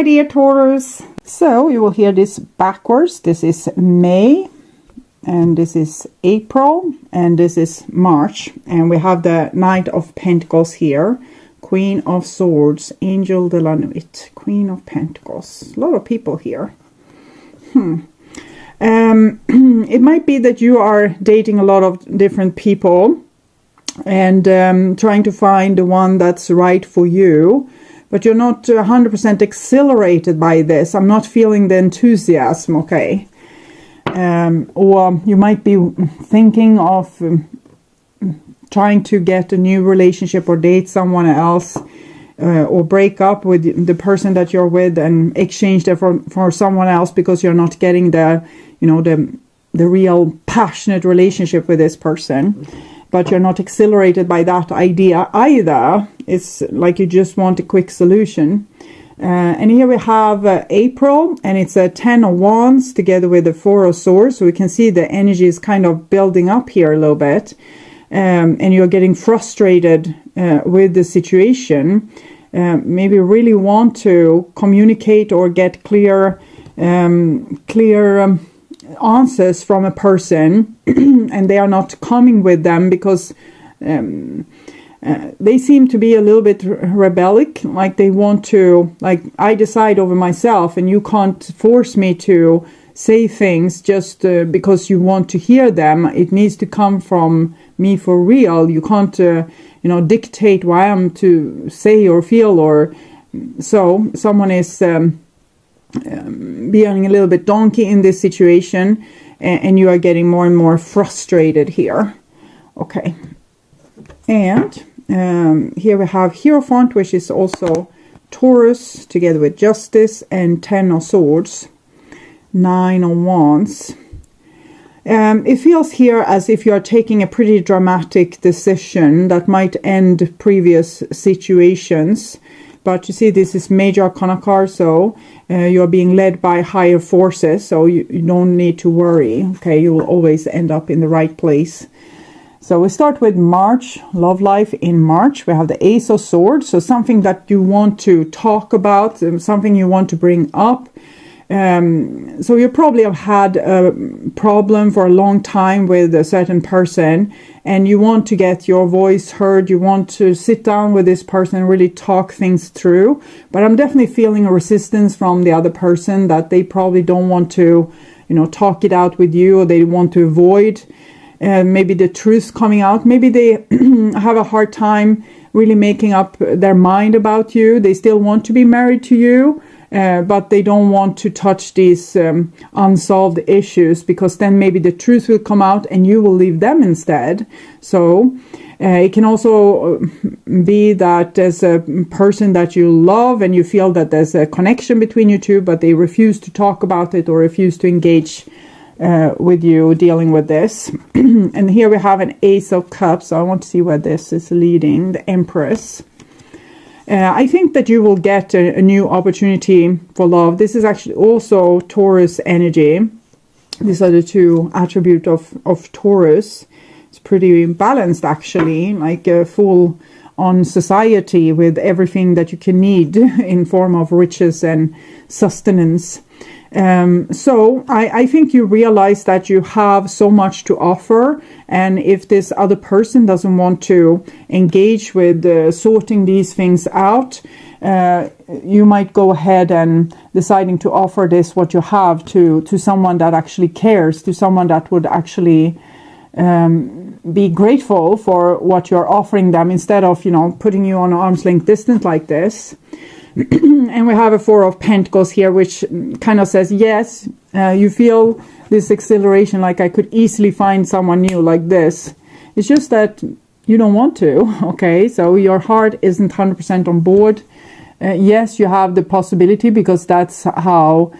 my dear Taurus. So you will hear this backwards. This is May, and this is April, and this is March. And we have the Knight of Pentacles here, Queen of Swords, Angel de la Nuit, Queen of Pentacles. A lot of people here. It might be that you are dating a lot of different people and trying to find the one that's right for you, but you're not 100% exhilarated by this. I'm not feeling the enthusiasm, okay? Or you might be thinking of trying to get a new relationship or date someone else, or break up with the person that you're with and exchange them for someone else because you're not getting the, you know, the real passionate relationship with this person. But you're not exhilarated by that idea either. It's like you just want a quick solution. And here we have April, and it's a 10 of Wands together with the 4 of Swords. So we can see the energy is kind of building up here a little bit. And you're getting frustrated with the situation. Maybe really want to communicate or get clear answers from a person, and they are not coming with them because they seem to be a little bit rebellic, like they want to, like, I decide over myself and you can't force me to say things just because you want to hear them. It needs to come from me for real. You can't dictate what I am to say or feel, or so someone is being a little bit donkey in this situation, and you are getting more and more frustrated here. Okay, and here we have Hierophant, which is also Taurus together with Justice, and 10 of Swords, 9 of Wands. It feels here as if you are taking a pretty dramatic decision that might end previous situations. But you see, this is major arcana card, so you're being led by higher forces, so you don't need to worry. Okay, you will always end up in the right place. So we start with March, love life in March. We have the Ace of Swords, so something that you want to talk about, something you want to bring up. So you probably have had a problem for a long time with a certain person, and you want to get your voice heard. You want to sit down with this person and really talk things through. But I'm definitely feeling a resistance from the other person, that they probably don't want to, talk it out with you, or they want to avoid maybe the truth coming out. Maybe they have a hard time really making up their mind about you. They still want to be married to you. But they don't want to touch these unsolved issues, because then maybe the truth will come out and you will leave them instead. So it can also be that there's a person that you love and you feel that there's a connection between you two, but they refuse to talk about it or refuse to engage with you dealing with this. And here we have an Ace of Cups. So I want to see where this is leading, the Empress. I think that you will get a new opportunity for love. This is actually also Taurus energy. These are the two attributes of Taurus. It's pretty balanced, actually, like a full on society with everything that you can need in form of riches and sustenance. So I think you realize that you have so much to offer, and if this other person doesn't want to engage with sorting these things out, you might go ahead and deciding to offer this, what you have, to someone that actually cares, to someone that would actually be grateful for what you're offering them, instead of putting you on arm's length distance like this. And we have a 4 of Pentacles here, which kind of says, yes, you feel this exhilaration, like I could easily find someone new like this. It's just that you don't want to, okay? So your heart isn't 100% on board. Yes, you have the possibility, because that's how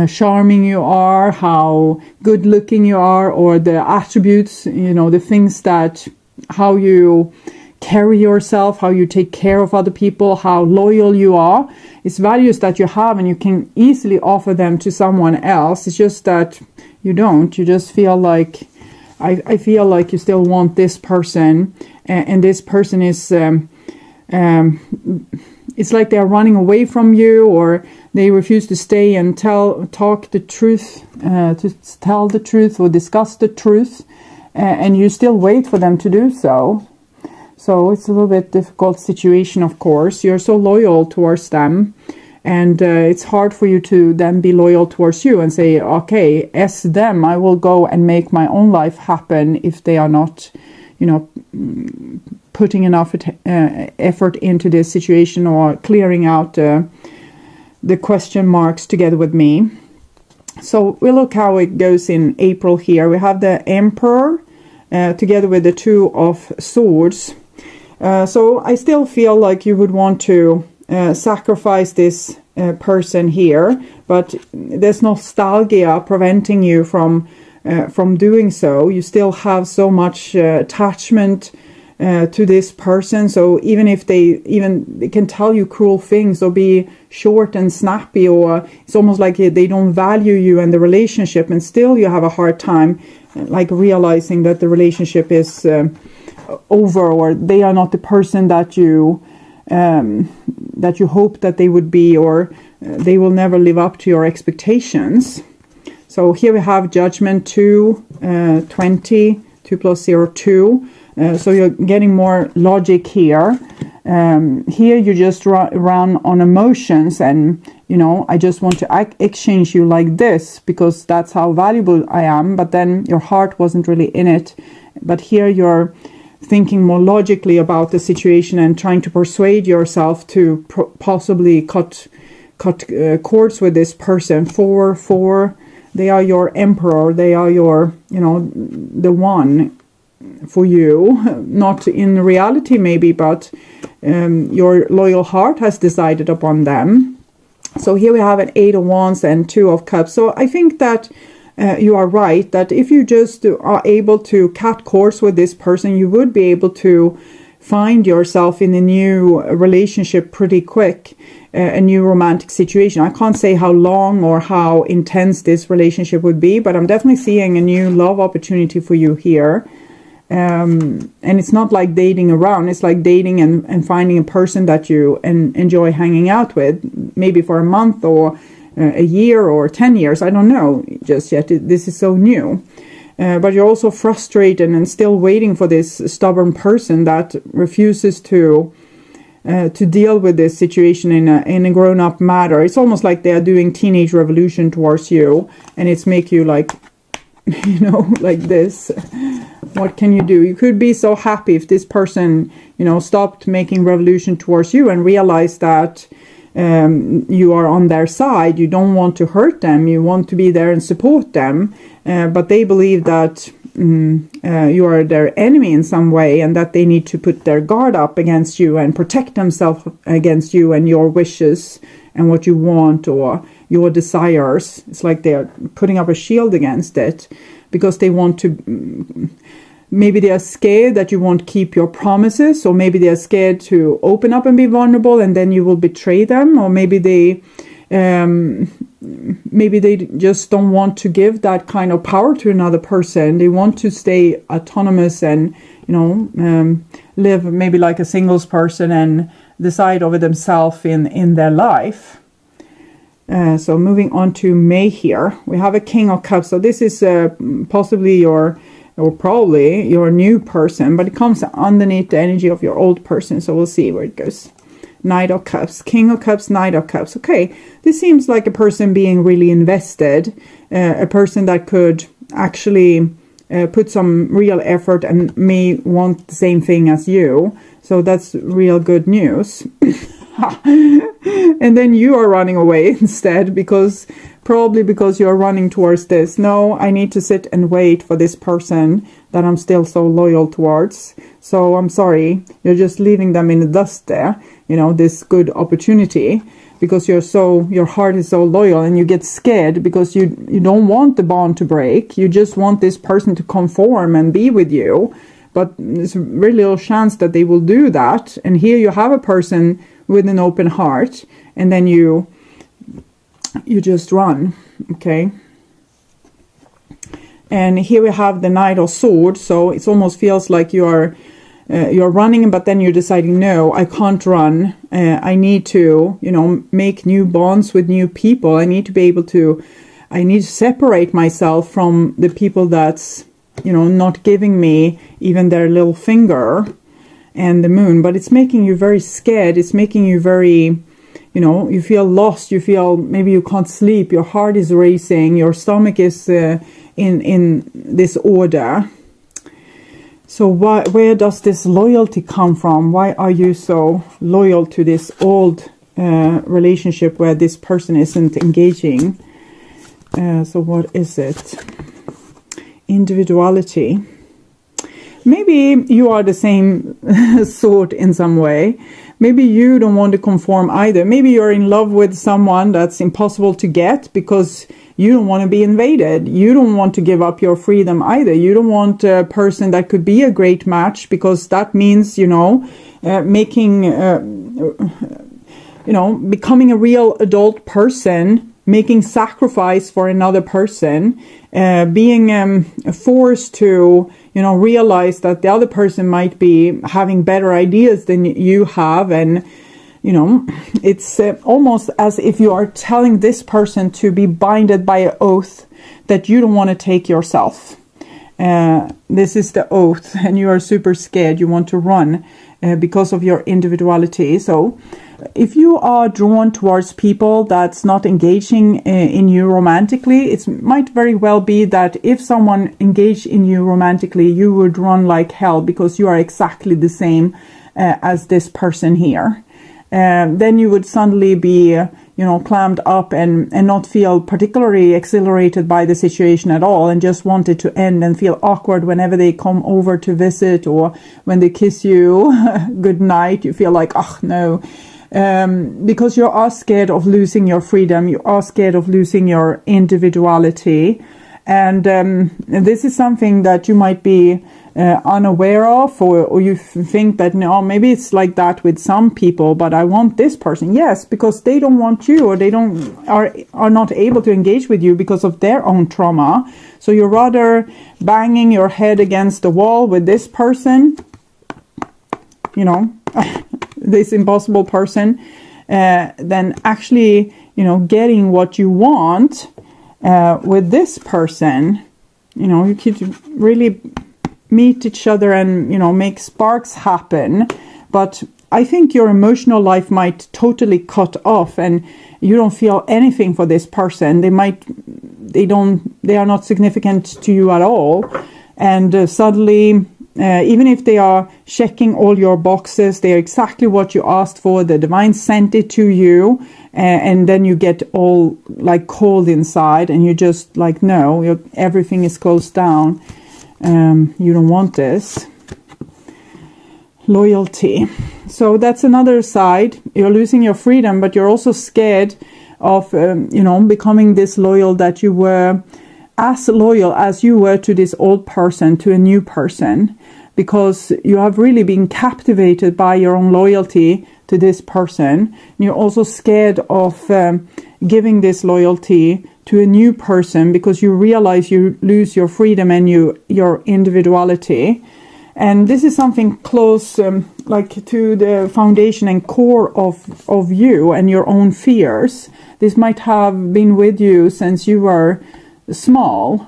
charming you are, how good looking you are, or the attributes, the things that, how you carry yourself, how you take care of other people, how loyal you are. It's values that you have, and you can easily offer them to someone else. It's just that you don't. You just feel like, I feel like you still want this person, and this person is it's like they're running away from you, or they refuse to stay and talk the truth, to tell the truth or discuss the truth, and you still wait for them to do so. So it's a little bit difficult situation, of course. You're so loyal towards them, and it's hard for you to then be loyal towards you and say, okay, as them, I will go and make my own life happen if they are not, you know, putting enough effort into this situation, or clearing out the question marks together with me. So we'll look how it goes in April here. We have the Emperor together with the Two of Swords. So I still feel like you would want to sacrifice this person here, but there's nostalgia preventing you from doing so. You still have so much attachment to this person, so even if they can tell you cruel things or be short and snappy, or it's almost like they don't value you and the relationship, and still you have a hard time like realizing that the relationship is over, or they are not the person that you hope that they would be, or they will never live up to your expectations. So here we have Judgment 2, 20, 2 plus 0, 2. So you're getting more logic here. Here you just run on emotions, and you know, I just want to exchange you like this because that's how valuable I am, but then your heart wasn't really in it. But here you're thinking more logically about the situation and trying to persuade yourself to possibly cut cords with this person. 4, they are your emperor, they are your, you know, the one for you, not in reality maybe, but your loyal heart has decided upon them. So here we have an 8 of Wands and 2 of Cups. So I think that you are right, that if you just are able to cut cords with this person, you would be able to find yourself in a new relationship pretty quick, a new romantic situation. I can't say how long or how intense this relationship would be, but I'm definitely seeing a new love opportunity for you here. And it's not like dating around, it's like dating and finding a person that you enjoy hanging out with, maybe for a month or a year or 10 years. I don't know just yet. This is so new. But you're also frustrated and still waiting for this stubborn person that refuses to deal with this situation in a grown-up manner. It's almost like they are doing teenage revolution towards you, and it's make you like, you know, like this. What can you do? You could be so happy if this person, you know, stopped making revolution towards you and realized that you are on their side. You don't want to hurt them. You want to be there and support them. But they believe that you are their enemy in some way, and that they need to put their guard up against you and protect themselves against you and your wishes and what you want or your desires. It's like they're putting up a shield against it because they want to... Maybe they are scared that you won't keep your promises, or maybe they are scared to open up and be vulnerable and then you will betray them, or maybe they just don't want to give that kind of power to another person. They want to stay autonomous and, you know, live maybe like a singles person and decide over themselves in their life. So moving on to May here, we have a King of Cups. So this is possibly probably your new person, but it comes underneath the energy of your old person. So we'll see where it goes. Knight of Cups, King of Cups, Knight of Cups. Okay, this seems like a person being really invested, a person that could actually put some real effort and may want the same thing as you. So that's real good news. And then you are running away instead, probably because you're running towards this. No, I need to sit and wait for this person that I'm still so loyal towards. So I'm sorry, you're just leaving them in the dust there, you know, this good opportunity, because your heart is so loyal, and you get scared because you don't want the bond to break. You just want this person to conform and be with you. But there's very little chance that they will do that. And here you have a person with an open heart, and then you just run. Okay. And here we have the Knight of Swords. So it almost feels like you are you're running, but then you're deciding, no, I can't run. I need to, make new bonds with new people. I need to separate myself from the people that's, not giving me even their little finger and the moon. But it's making you very scared. It's making you very, you feel lost. You feel maybe you can't sleep. Your heart is racing. Your stomach is in disorder. So where does this loyalty come from? Why are you so loyal to this old relationship where this person isn't engaging? So what is it? Individuality. Maybe you are the same sort in some way. Maybe you don't want to conform either. Maybe you're in love with someone that's impossible to get because you don't want to be invaded. You don't want to give up your freedom either. You don't want a person that could be a great match because that means, becoming a real adult person, making sacrifice for another person, being forced to, realize that the other person might be having better ideas than you have. And, it's almost as if you are telling this person to be binded by an oath that you don't want to take yourself. This is the oath, and you are super scared. You want to run because of your individuality. So if you are drawn towards people that's not engaging in you romantically, it might very well be that if someone engaged in you romantically, you would run like hell because you are exactly the same as this person here. Then you would suddenly be, clammed up and not feel particularly exhilarated by the situation at all, and just want it to end and feel awkward whenever they come over to visit, or when they kiss you good night, you feel like, oh no. Because you are scared of losing your freedom, you are scared of losing your individuality. And this is something that you might be unaware of, or you think that, no, maybe it's like that with some people, but I want this person. Yes, because they don't want you, or they are not able to engage with you because of their own trauma. So you're rather banging your head against the wall with this person, this impossible person, than actually, getting what you want with this person. You could really meet each other and, make sparks happen. But I think your emotional life might totally cut off and you don't feel anything for this person. They are not significant to you at all. And suddenly, even if they are checking all your boxes, they are exactly what you asked for, the divine sent it to you, and then you get all like cold inside and you're just like, no, everything is closed down. You don't want this. Loyalty. So that's another side. You're losing your freedom, but you're also scared of, becoming this loyal, that you were as loyal as you were to this old person, to a new person, because you have really been captivated by your own loyalty to this person. And you're also scared of giving this loyalty to a new person because you realize you lose your freedom and your individuality. And this is something close like to the foundation and core of you and your own fears. This might have been with you since you were small.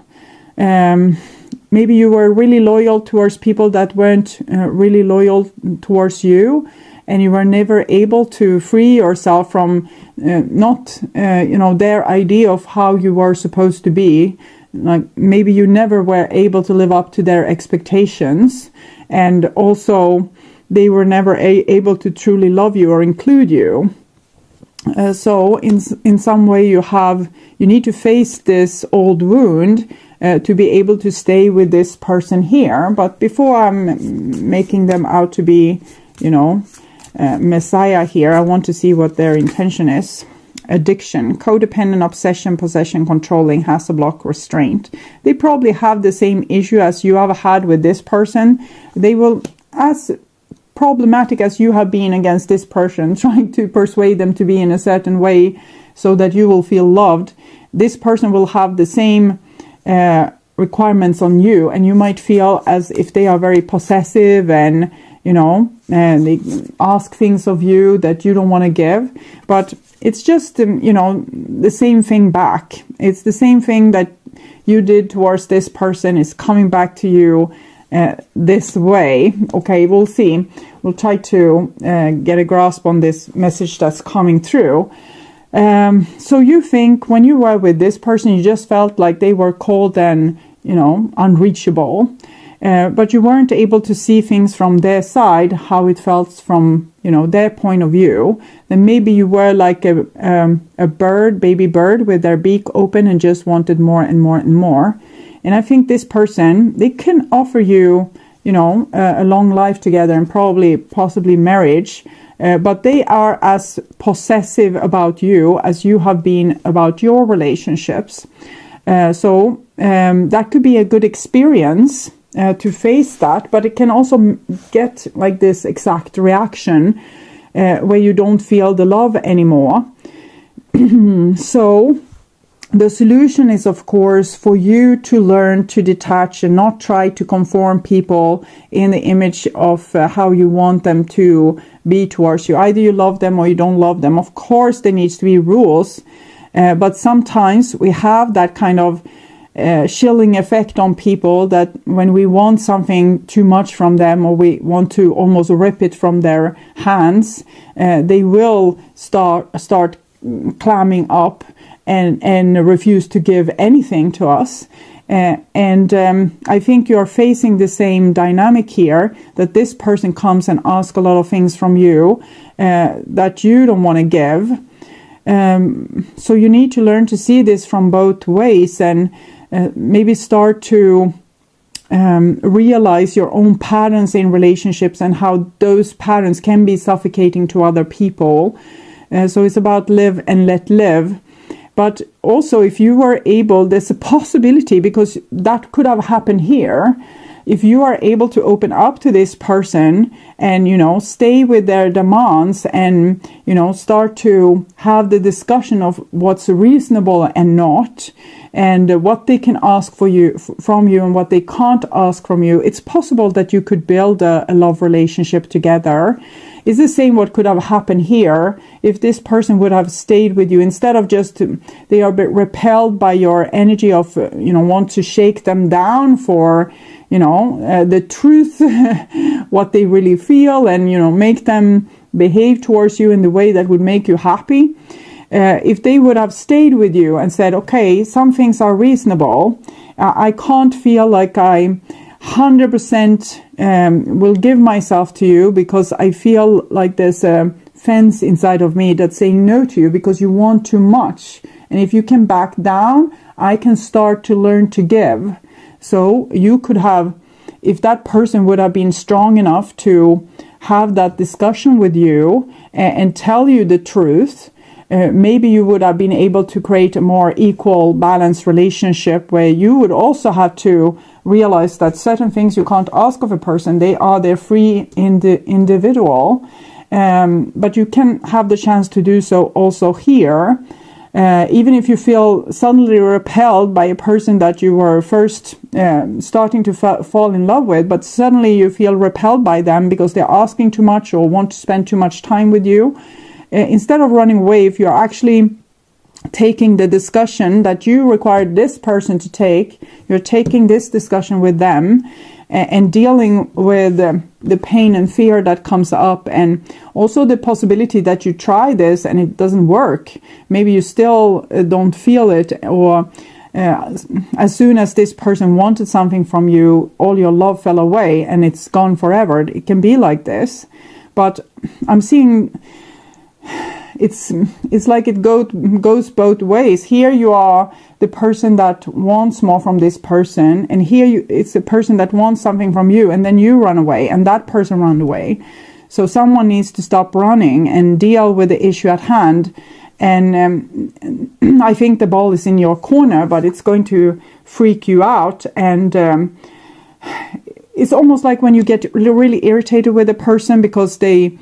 Maybe you were really loyal towards people that weren't really loyal towards you, and you were never able to free yourself from their idea of how you were supposed to be. Like maybe you never were able to live up to their expectations, and also they were never able to truly love you or include you. So in some way you need to face this old wound to be able to stay with this person here. But before I'm making them out to be, Messiah here, I want to see what their intention is. Addiction, codependent, obsession, possession, controlling, has a block, restraint. They probably have the same issue as you have had with this person. They will, as problematic as you have been against this person, trying to persuade them to be in a certain way so that you will feel loved, this person will have the same requirements on you, and you might feel as if they are very possessive and, and they ask things of you that you don't want to give. But it's just, the same thing back. It's the same thing that you did towards this person is coming back to you this way. Okay, we'll see. We'll try to get a grasp on this message that's coming through. So you think when you were with this person, you just felt like they were cold and, unreachable. But you weren't able to see things from their side, how it felt from, their point of view. Then maybe you were like a bird, baby bird with their beak open and just wanted more and more and more. And I think this person, they can offer you, a long life together and possibly marriage. But they are as possessive about you as you have been about your relationships. So that could be a good experience to face that, but it can also get like this exact reaction where you don't feel the love anymore. So the solution is, of course, for you to learn to detach and not try to conform people in the image of how you want them to be towards you. Either you love them or you don't love them. Of course, there needs to be rules, but sometimes we have that kind of chilling effect on people that when we want something too much from them or we want to almost rip it from their hands, they will start clamming up and refuse to give anything to us. I think you're facing the same dynamic here, that this person comes and asks a lot of things from you that you don't want to give. So you need to learn to see this from both ways and maybe start to realize your own patterns in relationships and how those patterns can be suffocating to other people. So it's about live and let live. But also, if you were able, there's a possibility, because that could have happened here. If you are able to open up to this person and, stay with their demands and, start to have the discussion of what's reasonable and not, and what they can ask from you and what they can't ask from you, it's possible that you could build a love relationship together. It's the same what could have happened here if this person would have stayed with you instead of just they are a bit repelled by your energy of want to shake them down for the truth, what they really feel, and make them behave towards you in the way that would make you happy. If they would have stayed with you and said, okay, some things are reasonable, I can't feel like I 100% will give myself to you because I feel like there's a fence inside of me that's saying no to you because you want too much. And if you can back down, I can start to learn to give. So you could have, if that person would have been strong enough to have that discussion with you and tell you the truth, maybe you would have been able to create a more equal, balanced relationship where you would also have to realize that certain things you can't ask of a person. They're free in the individual, but you can have the chance to do so also here. Even if you feel suddenly repelled by a person that you were first starting to fall in love with, but suddenly you feel repelled by them because they're asking too much or want to spend too much time with you. Instead of running away, if you're actually taking the discussion that you required this person to take, you're taking this discussion with them and dealing with the pain and fear that comes up, and also the possibility that you try this and it doesn't work. Maybe you still don't feel it, or as soon as this person wanted something from you, all your love fell away and it's gone forever. It can be like this, but I'm seeing it's like it goes both ways. Here you are the person that wants more from this person, and here it's the person that wants something from you, and then you run away and that person run away. So someone needs to stop running and deal with the issue at hand. And I think the ball is in your corner, but it's going to freak you out. And it's almost like when you get really irritated with a person because they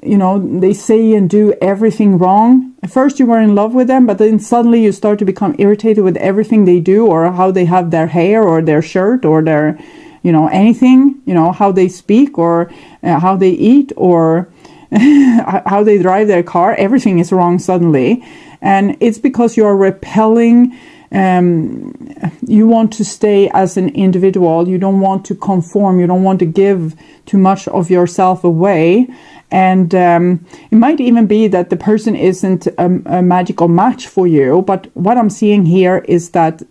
you know, they say and do everything wrong. At first you were in love with them, but then suddenly you start to become irritated with everything they do, or how they have their hair or their shirt or their, you know, anything, you know, how they speak or how they eat or how they drive their car. Everything is wrong suddenly. And it's because you are repelling. You want to stay as an individual. You don't want to conform. You don't want to give too much of yourself away. And it might even be that the person isn't a magical match for you. But what I'm seeing here is that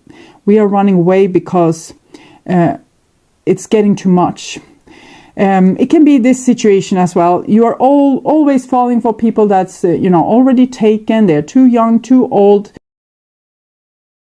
we are running away because it's getting too much. It can be this situation as well. You are always falling for people that's, you know, already taken. They're too young, too old.